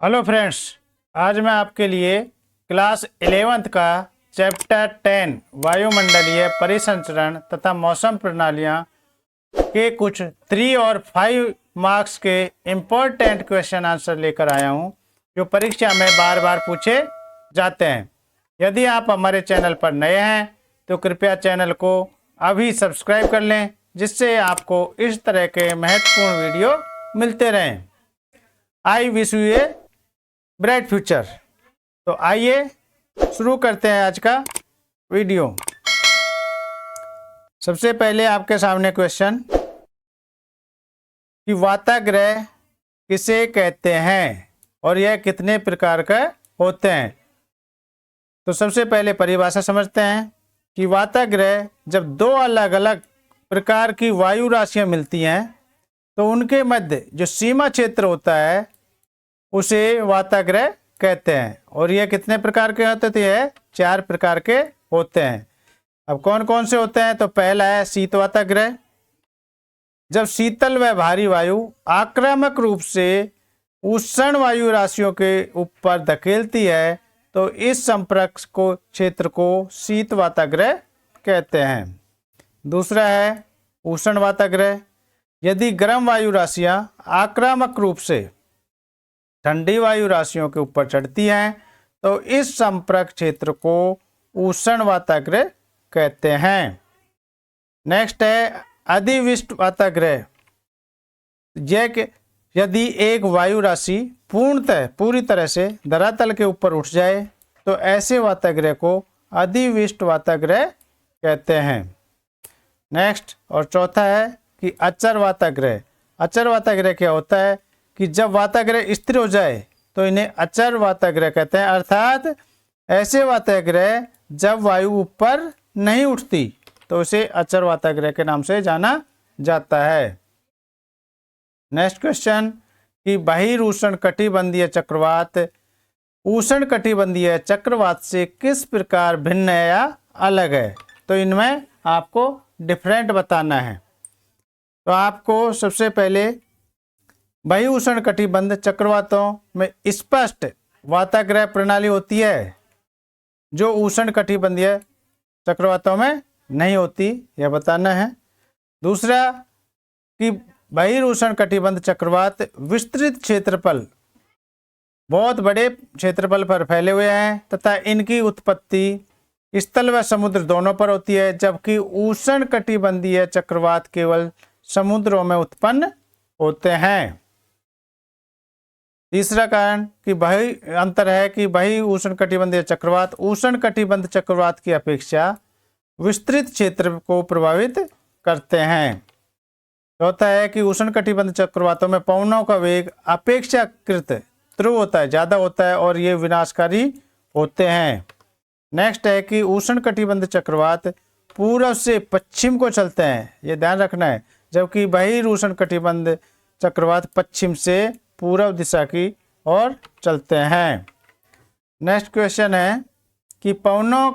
Hello friends, आज मैं आपके लिए क्लास 11th का चैप्टर 10 वायुमंडलीय परिसंचरण तथा मौसम प्रणालियाँ के कुछ 3 और 5 मार्क्स के इम्पोर्टेंट क्वेश्चन आंसर लेकर आया हूँ, जो परीक्षा में बार बार पूछे जाते हैं। यदि आप हमारे चैनल पर नए हैं तो कृपया चैनल को अभी सब्सक्राइब कर लें, जिससे आपको इस तरह के महत्वपूर्ण वीडियो मिलते रहें। I wish U a bright future. तो आइए शुरू करते हैं आज का वीडियो। सबसे पहले आपके सामने क्वेश्चन कि वाताग्रह किसे कहते हैं और यह कितने प्रकार के होते हैं। तो सबसे पहले परिभाषा समझते हैं कि वाताग्रह जब दो अलग अलग प्रकार की वायु राशियां मिलती हैं तो उनके मध्य जो सीमा क्षेत्र होता है उसे वाताग्रह कहते हैं। और यह कितने प्रकार के होते थे? यह 4 प्रकार के होते हैं। अब कौन कौन से होते हैं? तो पहला है शीत वाताग्रह। जब शीतल व भारी वायु आक्रामक रूप से उष्ण वायु राशियों के ऊपर धकेलती है तो इस संपर्क को क्षेत्र को शीत वाताग्रह कहते हैं। दूसरा है उष्ण वाताग्रह। यदि गर्म वायु राशियां आक्रामक रूप से ठंडी वायु राशियों के ऊपर चढ़ती हैं तो इस संपर्क क्षेत्र को उष्ण वाताग्रह कहते हैं। नेक्स्ट है अधिविष्ट वाताग्रह। यदि एक वायु राशि पूरी तरह से धरातल के ऊपर उठ जाए तो ऐसे वाताग्रह को अधिविष्ट वाताग्रह कहते हैं। नेक्स्ट और चौथा है कि अचर वाताग्रह। अचर वाताग्रह क्या होता है कि जब वाताग्रह स्थिर हो जाए तो इन्हें अचर वाताग्रह कहते हैं, अर्थात ऐसे वाताग्रह जब वायु ऊपर नहीं उठती तो इसे अचर वाताग्रह के नाम से जाना जाता है। नेक्स्ट क्वेश्चन कि बहिर्उष्ण कटिबंधीय चक्रवात उष्ण कटिबंधीय चक्रवात से किस प्रकार भिन्न है या अलग है। तो इनमें आपको डिफरेंट बताना है। तो आपको सबसे पहले बहिर्उष्ण कटिबंध चक्रवातों में स्पष्ट वाताग्रह प्रणाली होती है, जो उष्ण कटिबंधीय चक्रवातों में नहीं होती, यह बताना है। दूसरा कि बहिर्उष्ण कटिबंध चक्रवात विस्तृत क्षेत्रफल बहुत बड़े क्षेत्रफल पर फैले हुए हैं तथा इनकी उत्पत्ति स्थल व समुद्र दोनों पर होती है, जबकि उष्ण कटिबंधीय चक्रवात केवल समुद्रों में उत्पन्न होते हैं। तीसरा कारण कि अंतर है कि बहिर्उष्ण कटिबंधीय चक्रवात उष्ण कटिबंध चक्रवात की अपेक्षा विस्तृत क्षेत्र को प्रभावित करते हैं। चौथा है कि उष्ण कटिबंध चक्रवातों में पवनों का वेग अपेक्षाकृत तीव्र होता है, ज़्यादा होता है और ये विनाशकारी होते हैं। नेक्स्ट है कि उष्ण कटिबंध चक्रवात पूर्व से पश्चिम को चलते हैं, ये ध्यान रखना है, जबकि बहिर्उष्ण कटिबंध चक्रवात पश्चिम से पूर्व दिशा की ओर चलते हैं। नेक्स्ट क्वेश्चन है कि पवनों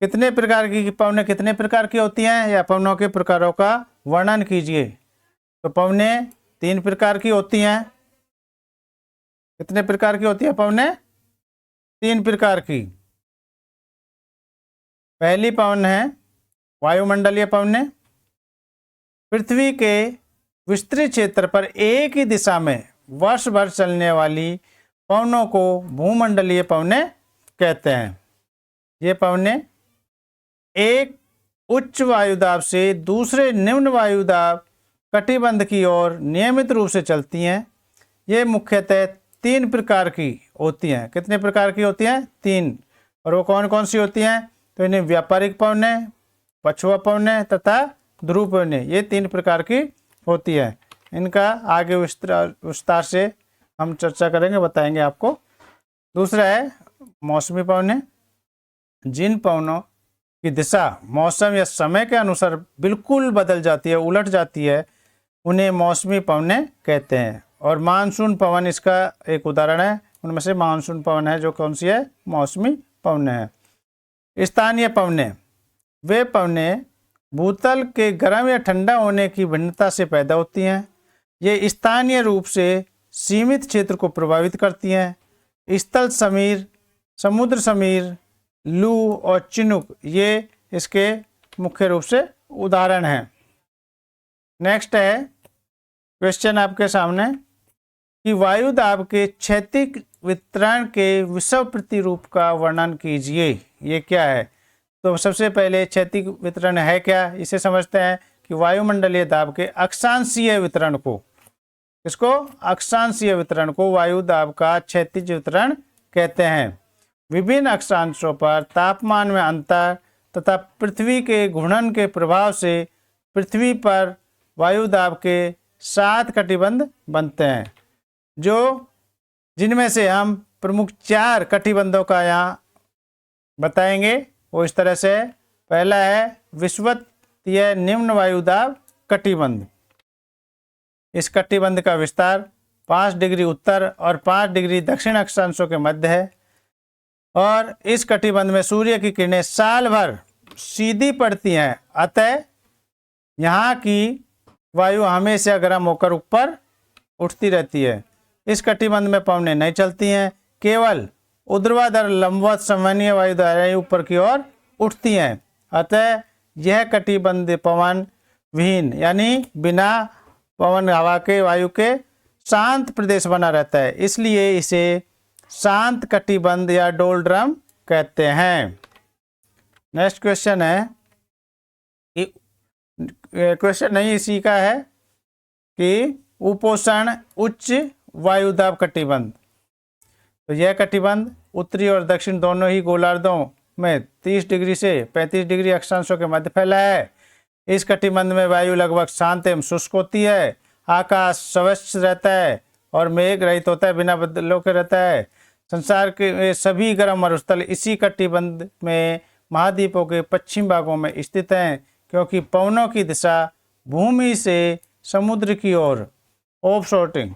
कितने प्रकार की होती हैं या पवनों के प्रकारों का वर्णन कीजिए। तो पवनें 3 प्रकार की होती हैं। कितने प्रकार की होती है पवनें? 3 प्रकार की। पहली पवन है वायुमंडलीय पवनें। पृथ्वी के विस्तृत क्षेत्र पर एक ही दिशा में वर्ष भर चलने वाली पवनों को भूमंडलीय पवनें कहते हैं। ये पवनें एक उच्च वायुदाब से दूसरे निम्न वायुदाब कटिबंध की ओर नियमित रूप से चलती हैं। ये मुख्यतः 3 प्रकार की होती हैं। कितने प्रकार की होती हैं? 3। और वो कौन कौन सी होती हैं? तो इन्हें व्यापारिक पवनें, पछुआ पवनें तथा ध्रुव पवनें, ये 3 प्रकार की होती है। इनका आगे विस्तार से हम चर्चा करेंगे, बताएंगे आपको। दूसरा है मौसमी पवनें। जिन पवनों की दिशा मौसम या समय के अनुसार बिल्कुल बदल जाती है, उलट जाती है, उन्हें मौसमी पवनें कहते हैं। और मानसून पवन इसका एक उदाहरण है। उनमें से मानसून पवन है जो कौन सी है? मौसमी पवनें है। स्थानीय पवनें वे पवनें भूतल के गर्म या ठंडा होने की भिन्नता से पैदा होती हैं। ये स्थानीय रूप से सीमित क्षेत्र को प्रभावित करती हैं। स्थल समीर, समुद्र समीर, लू और चिनुक ये इसके मुख्य रूप से उदाहरण हैं। नेक्स्ट है क्वेश्चन आपके सामने कि वायु दाब के क्षैतिज वितरण के विषव प्रतिरूप का वर्णन कीजिए। ये क्या है? तो सबसे पहले क्षैतिज वितरण है क्या, इसे समझते हैं कि वायुमंडलीय दाब के अक्षांशीय वितरण को, इसको अक्षांशीय वितरण को वायु दाब का क्षैतिज वितरण कहते हैं। विभिन्न अक्षांशों पर तापमान में अंतर तथा पृथ्वी के घूर्णन के प्रभाव से पृथ्वी पर वायु दाब के 7 कटिबंध बनते हैं, जो जिनमें से हम प्रमुख 4 कटिबंधों का यहाँ बताएंगे। वो इस तरह से, पहला है विषुवतीय निम्न वायुदाब कटिबंध। इस कटिबंध का विस्तार 5 डिग्री उत्तर और 5 डिग्री दक्षिण अक्षांशों के मध्य है और इस कटिबंध में सूर्य की किरणें साल भर सीधी पड़ती हैं, अतः यहाँ की वायु हमेशा गर्म होकर ऊपर उठती रहती है। इस कटिबंध में पवनें नहीं चलती हैं, केवल ऊर्ध्वाधर लंबवत संवहनीय वायु धाराएं ऊपर की ओर उठती हैं, अतः यह कटिबंध पवन विहीन यानी बिना पवन हवा के वायु के शांत प्रदेश बना रहता है, इसलिए इसे शांत कटिबंध या डोलड्रम कहते हैं। नेक्स्ट क्वेश्चन है कि क्वेश्चन नहीं इसी का है कि उपोषण उच्च वायुदाब कटिबंध। तो यह कटिबंध उत्तरी और दक्षिण दोनों ही गोलार्धों में 30 डिग्री से 35 डिग्री अक्षांशों के मध्य फैला है। इस कटिबंध में वायु लगभग शांत एवं शुष्क होती है, आकाश स्वच्छ रहता है और मेघ रहित होता है, बिना बदलों के रहता है। संसार के सभी गर्म मरुस्थल इसी कटिबंध में महाद्वीपों के पश्चिम भागों में स्थित हैं, क्योंकि पवनों की दिशा भूमि से समुद्र की ओर ऑफशोटिंग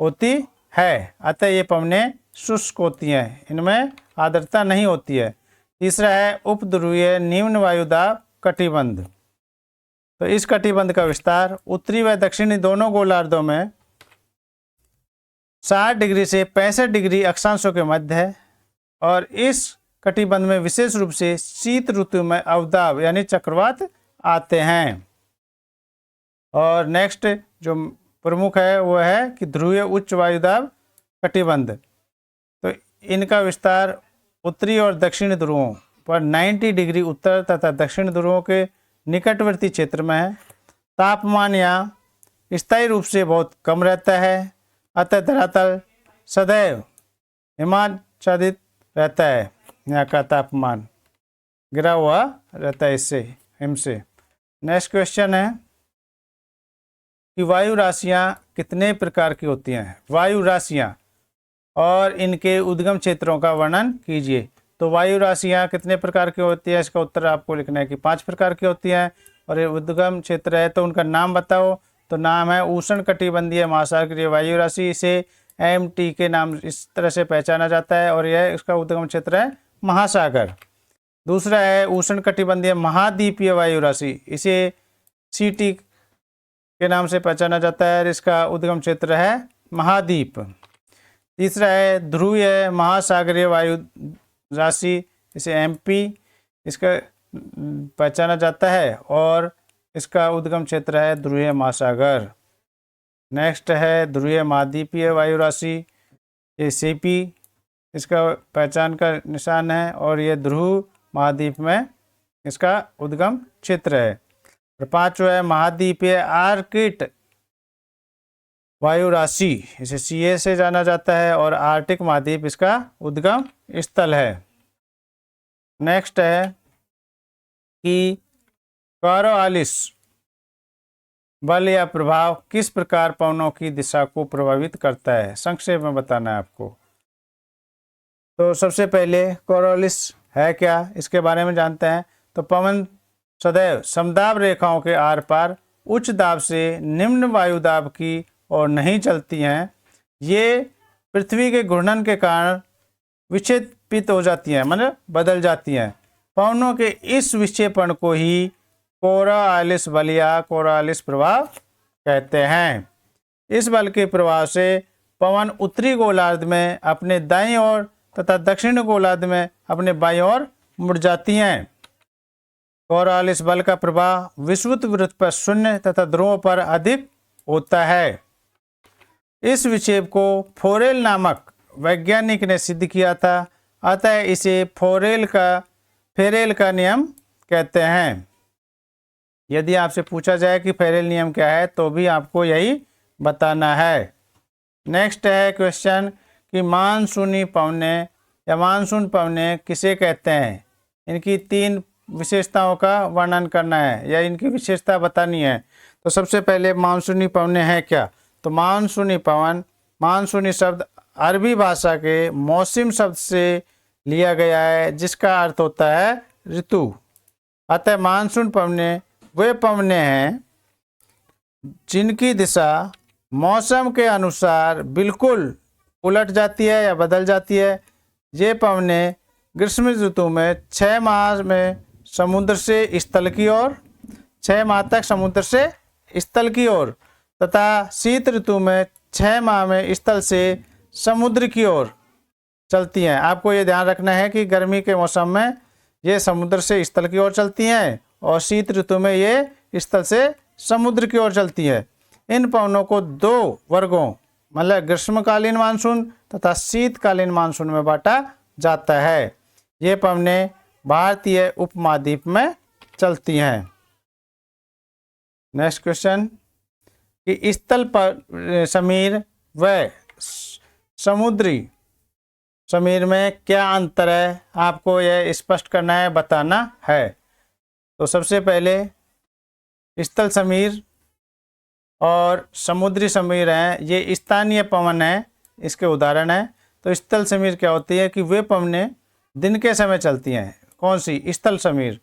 होती है, अतः ये पवनें शुष्क होती हैं, इनमें आर्द्रता नहीं होती है। तीसरा है उपध्रुवीय निम्न वायुदाब कटिबंध। तो इस कटिबंध का विस्तार उत्तरी व दक्षिणी दोनों गोलार्धों में 60 डिग्री से 65 डिग्री अक्षांशों के मध्य है और इस कटिबंध में विशेष रूप से शीत ऋतु में अवदाब यानी चक्रवात आते हैं। और नेक्स्ट जो प्रमुख है वो है कि ध्रुवीय उच्च वायुदाब कटिबंध। तो इनका विस्तार उत्तरी और दक्षिणी ध्रुवों पर 90 डिग्री उत्तर तथा दक्षिण ध्रुवों के निकटवर्ती क्षेत्र में है। तापमान यहाँ स्थायी रूप से बहुत कम रहता है, अतः धरातल सदैव हिमाच्छादित रहता है। यहाँ का तापमान गिरा हुआ रहता है इससे, हिम से। नेक्स्ट क्वेश्चन है कि वायु राशियाँ कितने प्रकार की होती हैं? वायु राशियाँ और इनके उद्गम क्षेत्रों का वर्णन कीजिए। तो वायु राशियाँ कितने प्रकार की होती है, इसका उत्तर आपको लिखना है कि 5 प्रकार की होती हैं। और ये उद्गम क्षेत्र है तो उनका नाम बताओ। तो नाम है उष्ण कटिबंधीय महासागरीय वायु राशि, इसे MT के नाम इस तरह से पहचाना जाता है और यह इसका उद्गम क्षेत्र है महासागर। दूसरा है उष्ण कटिबंधीय महाद्वीपीय वायु राशि, इसे CT के नाम से पहचाना जाता है और इसका उद्गम क्षेत्र है महाद्वीप। तीसरा है ध्रुवीय महासागरीय वायु राशि, इसे MP इसका पहचाना जाता है और इसका उद्गम क्षेत्र है ध्रुवीय महासागर। नेक्स्ट है ध्रुवीय महाद्वीपीय वायु राशि, ये CP इसका पहचान का निशान है और ये ध्रुव महाद्वीप में इसका उद्गम क्षेत्र है। और पांचवा है महाद्वीपीय आर्कटिक वायु राशि, इसे CA से जाना जाता है और आर्कटिक महाद्वीप इसका उद्गम स्थल है। नेक्स्ट है कि कॉरियोलिस बल या प्रभाव किस प्रकार पवनों की दिशा को प्रभावित करता है, संक्षेप में बताना है आपको। तो सबसे पहले कॉरियोलिस है क्या, इसके बारे में जानते हैं। तो पवन सदैव समदाब रेखाओं के आर पार उच्च दाब से निम्न वायुदाब की ओर नहीं चलती हैं, ये पृथ्वी के घूर्णन के कारण विक्षेपित हो जाती हैं, मतलब बदल जाती हैं। पवनों के इस विक्षेपण को ही कोरियोलिस बल या कोरियोलिस प्रभाव कहते हैं। इस बल के प्रभाव से पवन उत्तरी गोलार्ध में अपने दाईं ओर तथा दक्षिण गोलार्ध में अपने बाईं ओर मुड़ जाती हैं। कोरॉलिस बल का प्रभाव विषुवत वृत्त पर शून्य तथा ध्रुवों पर अधिक होता है। इस विक्षेप को फोरेल नामक वैज्ञानिक ने सिद्ध किया था, अतः इसे फेरेल का नियम कहते हैं। यदि आपसे पूछा जाए कि फेरेल नियम क्या है तो भी आपको यही बताना है। नेक्स्ट है क्वेश्चन कि मानसूनी पवनें या मानसून पवनें किसे कहते हैं। इनकी 3 विशेषताओं का वर्णन करना है या इनकी विशेषता बतानी है। तो सबसे पहले मानसूनी पवनें हैं क्या। तो मानसूनी पवन, मानसूनी शब्द अरबी भाषा के मौसम शब्द से लिया गया है जिसका अर्थ होता है ऋतु। अतः मानसून पवनें वे पवनें हैं जिनकी दिशा मौसम के अनुसार बिल्कुल उलट जाती है या बदल जाती है। ये पवनें ग्रीष्म ऋतु में 6 माह में समुद्र से स्थल की ओर, 6 माह तक समुद्र से स्थल की ओर तथा शीत ऋतु में 6 माह में स्थल से समुद्र की ओर चलती हैं। आपको ये ध्यान रखना है कि गर्मी के मौसम में ये समुद्र से स्थल की ओर चलती हैं और शीत ऋतु में ये स्थल से समुद्र की ओर चलती है। इन पवनों को 2 वर्गों मतलब ग्रीष्मकालीन मानसून तथा शीतकालीन मानसून में बांटा जाता है। ये पवनें भारतीय उपमहाद्वीप में चलती हैं। नेक्स्ट क्वेश्चन कि स्थल पर समीर व समुद्री समीर में क्या अंतर है, आपको यह स्पष्ट करना है, बताना है। तो सबसे पहले स्थल समीर और समुद्री समीर हैं, ये स्थानीय पवन है, इसके उदाहरण है। तो स्थल समीर क्या होती है कि वे पवनें दिन के समय चलती हैं। कौन सी? स्थल समीर।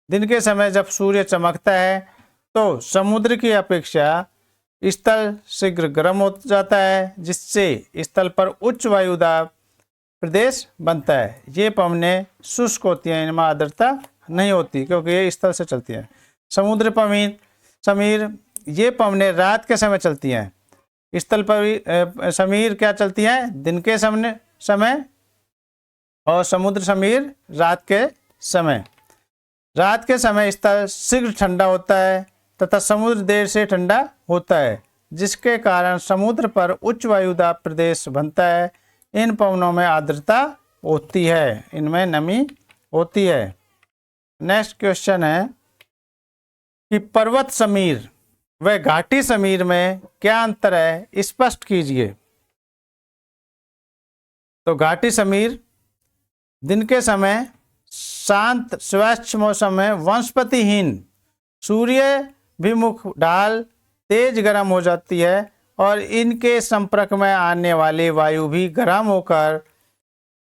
दिन के समय जब सूर्य चमकता है तो समुद्र की अपेक्षा स्थल शीघ्र गर्म हो जाता है जिससे स्थल पर उच्च वायुदाब प्रदेश बनता है। ये पवनें शुष्क होती हैं, इनमें आर्द्रता नहीं होती क्योंकि ये स्थल से चलती हैं। समुद्र समीर ये पवनें रात के समय चलती हैं। स्थल पर समीर क्या चलती हैं? दिन के समय और समुद्र समीर रात के समय। रात के समय स्थल शीघ्र ठंडा होता है तथा समुद्र देर से ठंडा होता है जिसके कारण समुद्र पर उच्च वायुदाब प्रदेश बनता है। इन पवनों में आर्द्रता होती है, इनमें नमी होती है। नेक्स्ट क्वेश्चन है कि पर्वत समीर व घाटी समीर में क्या अंतर है, स्पष्ट कीजिए। तो घाटी समीर दिन के समय शांत स्वच्छ मौसम में वनस्पतिहीन सूर्याभिमुख ढाल तेज गर्म हो जाती है और इनके संपर्क में आने वाली वायु भी गर्म होकर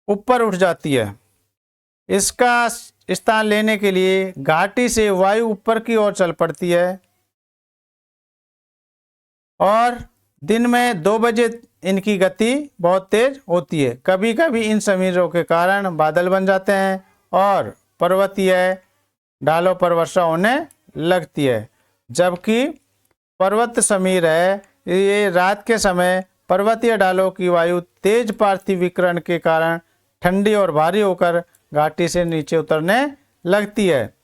ऊपर उठ जाती है। इसका स्थान लेने के लिए घाटी से वायु ऊपर की ओर चल पड़ती है और दिन में 2 बजे इनकी गति बहुत तेज होती है। कभी कभी इन समीरों के कारण बादल बन जाते हैं और पर्वतीय ढालों पर वर्षा होने लगती है। जबकि पर्वत समीर है, ये रात के समय पर्वतीय ढालों की वायु तेज पार्थिव विकिरण के कारण ठंडी और भारी होकर घाटी से नीचे उतरने लगती है।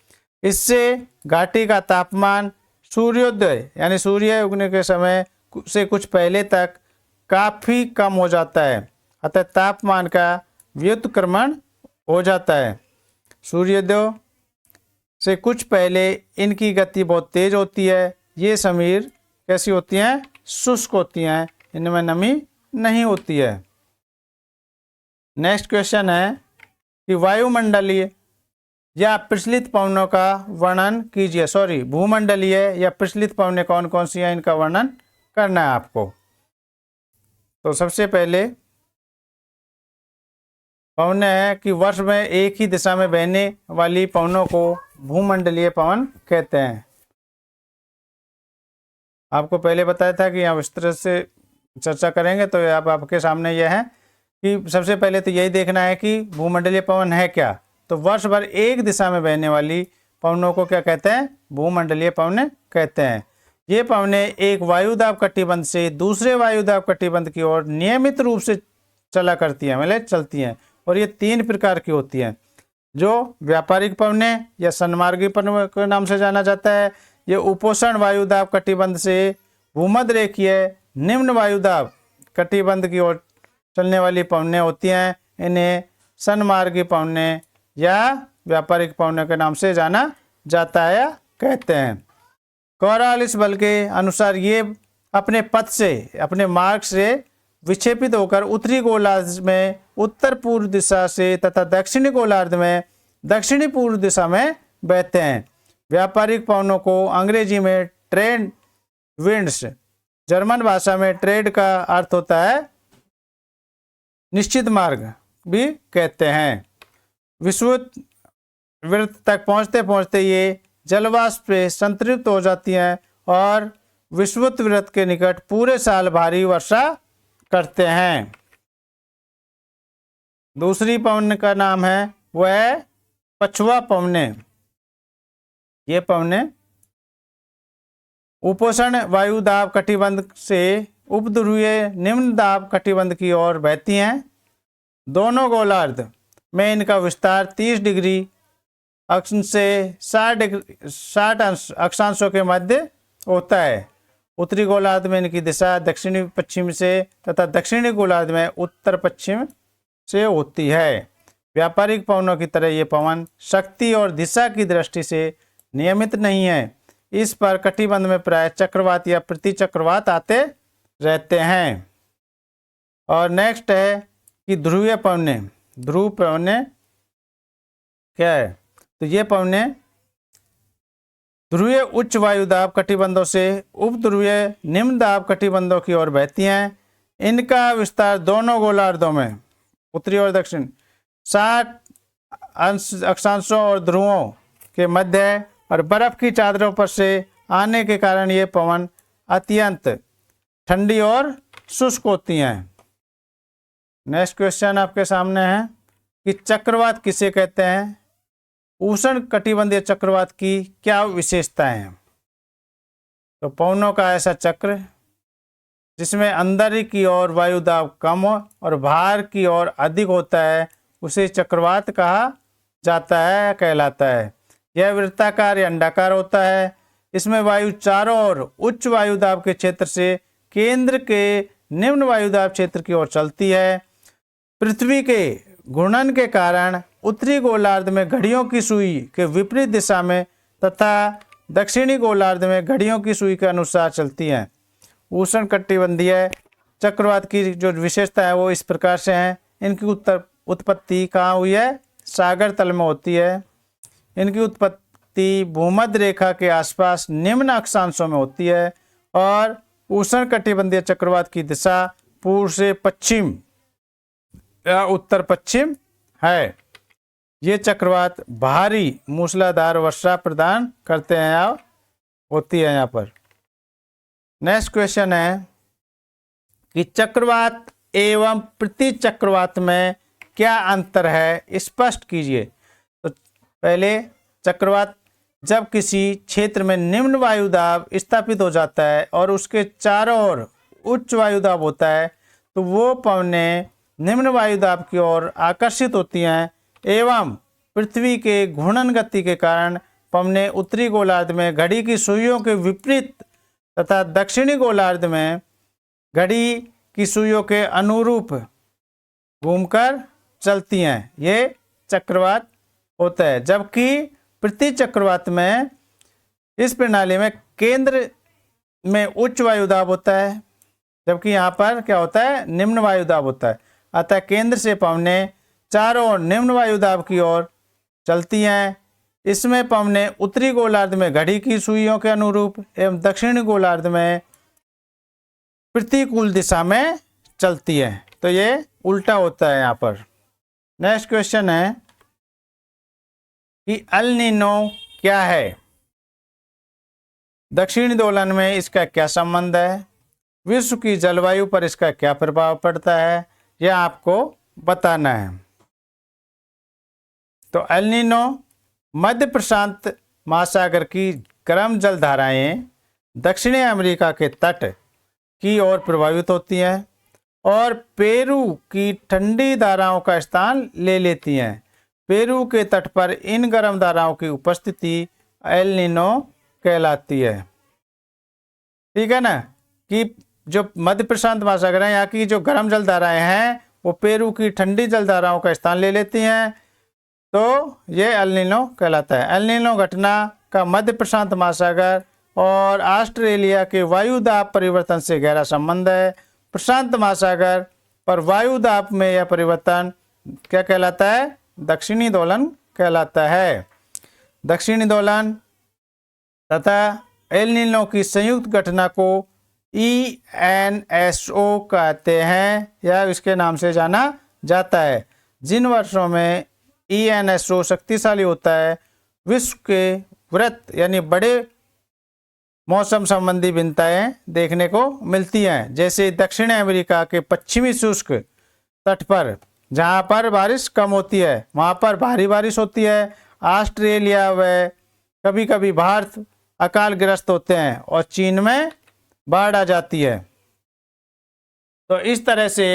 इससे घाटी का तापमान सूर्योदय यानी सूर्य उगने के समय से कुछ पहले तक काफ़ी कम हो जाता है, अतः तापमान का व्युत्क्रमण हो जाता है। सूर्योदय से कुछ पहले इनकी गति बहुत तेज होती है। ये समीर कैसी होती हैं? शुष्क होती हैं, इनमें नमी नहीं होती है। नेक्स्ट क्वेश्चन है कि वायुमंडलीय या प्रचलित पवनों का वर्णन कीजिए। भूमंडलीय या प्रचलित पवनें कौन कौन सी हैं, इनका वर्णन करना है आपको। तो सबसे पहले पवनें है कि वर्ष में एक ही दिशा में बहने वाली पवनों को भूमंडलीय पवन कहते हैं। आपको पहले बताया था कि यहाँ विस्तृत से चर्चा करेंगे, तो अब आपके सामने यह है कि सबसे पहले तो यही देखना है कि भूमंडलीय पवन है क्या। तो वर्ष भर एक दिशा में बहने वाली पवनों को क्या कहते हैं? भूमंडलीय पवन कहते हैं। ये पवनें एक वायुदाब कटिबंध से दूसरे वायुदाब कटिबंध की ओर नियमित रूप से चला करती हैं, मतलब चलती हैं। और ये 3 प्रकार की होती हैं, जो व्यापारिक पवनें या सन्मार्गी पवनें के नाम से जाना जाता है। ये उपोष्ण वायुदाब कटिबंध से भूमध्य रेखीय निम्न वायुदाब कटिबंध की ओर चलने वाली पवनें होती हैं। इन्हें सन्मार्गी पवनें या व्यापारिक पवनें के नाम से जाना जाता है या कहते हैं। कॉरवालिस बल के अनुसार ये अपने पथ से, अपने मार्ग से विक्षेपित होकर उत्तरी गोलार्ध में उत्तर पूर्व दिशा से तथा दक्षिणी गोलार्ध में दक्षिणी पूर्व दिशा में बहते हैं। व्यापारिक पवनों को अंग्रेजी में ट्रेड विंड्स, जर्मन भाषा में ट्रेड का अर्थ होता है निश्चित मार्ग भी कहते हैं। विषुवत वृत्त तक पहुंचते पहुंचते ये जलवाष्प से संतृप्त हो जाती हैं और विषुवत वृत्त के निकट पूरे साल भारी वर्षा करते हैं। दूसरी पवन का नाम है वह पछुआ पवनें। ये पवनें उपोष्ण वायुदाब कटिबंध से उपध्रुवीय निम्न दाब कटिबंध की ओर बहती हैं। दोनों गोलार्ध में इनका विस्तार 30 डिग्री अक्ष से 60 अक्षांशों के मध्य होता है। उत्तरी गोलार्ध में इनकी दिशा दक्षिणी पश्चिम से तथा दक्षिणी गोलार्ध में उत्तर पश्चिम से होती है। व्यापारिक पवनों की तरह ये पवन शक्ति और दिशा की दृष्टि से नियमित नहीं है। इस पर कटिबंध में प्राय चक्रवात या प्रतिचक्रवात आते रहते हैं। और नेक्स्ट है कि ध्रुवीय पवनें। ध्रुव पवनें क्या है? तो ये पवनें ध्रुवीय उच्च वायुदाब कटिबंधों से उपध्रुवीय निम्न दाब कटिबंधों की ओर बहती हैं। इनका विस्तार दोनों गोलार्धों में उत्तरी और दक्षिण 60 अक्षांशों और ध्रुवों के मध्य है और बर्फ की चादरों पर से आने के कारण ये पवन अत्यंत ठंडी और शुष्क होती हैं। नेक्स्ट क्वेश्चन आपके सामने है कि चक्रवात किसे कहते हैं? उष्ण कटिबंधीय चक्रवात की क्या विशेषताएं हैं? तो पवनों का ऐसा चक्र जिसमें अंदर की ओर वायुदाब कम हो और बाहर की ओर अधिक होता है उसे चक्रवात कहा जाता है, कहलाता है। यह वृत्ताकार या अंडाकार होता है। इसमें वायु चारों ओर उच्च वायुदाब के क्षेत्र से केंद्र के निम्न वायुदाब क्षेत्र की ओर चलती है। पृथ्वी के घूर्णन के कारण उत्तरी गोलार्ध में घड़ियों की सुई के विपरीत दिशा में तथा दक्षिणी गोलार्ध में घड़ियों की सुई के अनुसार चलती हैं। उष्ण कटिबंधीय चक्रवात की जो विशेषता है वो इस प्रकार से हैं। इनकी उत्पत्ति कहाँ हुई है? सागर तल में होती है। इनकी उत्पत्ति भूमध्य रेखा के आसपास निम्न अक्षांशों में होती है और उष्ण कटिबंधीय चक्रवात की दिशा पूर्व से पश्चिम या उत्तर पश्चिम है। ये चक्रवात भारी मूसलाधार वर्षा प्रदान करते हैं या होती है यहाँ पर। नेक्स्ट क्वेश्चन है कि चक्रवात एवं प्रतिचक्रवात में क्या अंतर है, स्पष्ट कीजिए। तो पहले चक्रवात जब किसी क्षेत्र में निम्न वायुदाब स्थापित हो जाता है और उसके चारों ओर उच्च वायुदाब होता है तो वो पवनें निम्न वायुदाब की ओर आकर्षित होती हैं एवं पृथ्वी के घूर्णन गति के कारण पवनें उत्तरी गोलार्ध में घड़ी की सुइयों के विपरीत तथा दक्षिणी गोलार्ध में घड़ी की सुइयों के अनुरूप घूमकर चलती हैं। ये चक्रवात होता है। जबकि प्रतिचक्रवात में इस प्रणाली में केंद्र में उच्च वायुदाब होता है जबकि यहाँ पर क्या होता है? निम्न वायुदाब होता है। अतः केंद्र से पवनें चारों ओर निम्न वायुदाब की ओर चलती हैं। इसमें पवनें उत्तरी गोलार्ध में घड़ी की सुइयों के अनुरूप एवं दक्षिणी गोलार्ध में प्रतिकूल दिशा में चलती है। तो ये उल्टा होता है यहाँ पर। नेक्स्ट क्वेश्चन है कि अल नीनो क्या है? दक्षिणी दोलन में इसका क्या संबंध है? विश्व की जलवायु पर इसका क्या प्रभाव पड़ता है? यह आपको बताना है। तो एल नीनो मध्य प्रशांत महासागर की गर्म जल धाराएं दक्षिणी अमेरिका के तट की ओर प्रभावित होती हैं और पेरू की ठंडी धाराओं का स्थान ले लेती हैं। पेरू के तट पर इन गर्म धाराओं की उपस्थिति एल नीनो कहलाती है। ठीक है ना, कि जो मध्य प्रशांत महासागर है, यहाँ की जो गर्म जल धाराएं हैं वो पेरू की ठंडी जल धाराओं का स्थान ले लेती हैं, तो ये एल नीनो कहलाता है। एल नीनो घटना का मध्य प्रशांत महासागर और ऑस्ट्रेलिया के वायु दाब परिवर्तन से गहरा संबंध है। प्रशांत महासागर पर वायु दाब में यह परिवर्तन क्या कहलाता है? दक्षिणी दोलन कहलाता है। दक्षिणी दोलन तथा एल नीनो की संयुक्त घटना को ENSO कहते हैं या इसके नाम से जाना जाता है। जिन वर्षों में ENSO शक्तिशाली होता है, विश्व के वृत्त यानी बड़े मौसम संबंधी भिन्नताएं देखने को मिलती हैं। जैसे दक्षिण अमेरिका के पश्चिमी शुष्क तट पर जहां पर बारिश कम होती है वहां पर भारी बारिश होती है। ऑस्ट्रेलिया व कभी कभी भारत अकालग्रस्त होते हैं और चीन में बाढ़ आ जाती है। तो इस तरह से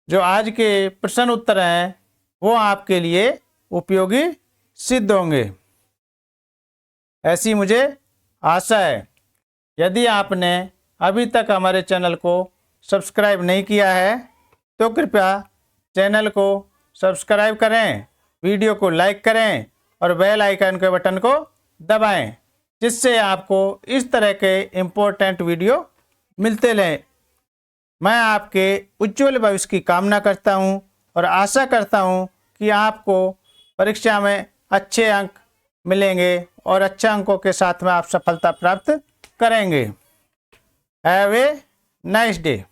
जो आज के प्रश्न उत्तर हैं वो आपके लिए उपयोगी सिद्ध होंगे, ऐसी मुझे आशा है। यदि आपने अभी तक हमारे चैनल को सब्सक्राइब नहीं किया है तो कृपया चैनल को सब्सक्राइब करें, वीडियो को लाइक करें और बेल आइकन के बटन को दबाएं, जिससे आपको इस तरह के इम्पोर्टेंट वीडियो मिलते रहें। मैं आपके उज्ज्वल भविष्य की कामना करता हूं और आशा करता हूं कि आपको परीक्षा में अच्छे अंक मिलेंगे और अच्छे अंकों के साथ में आप सफलता प्राप्त करेंगे। Have a nice day.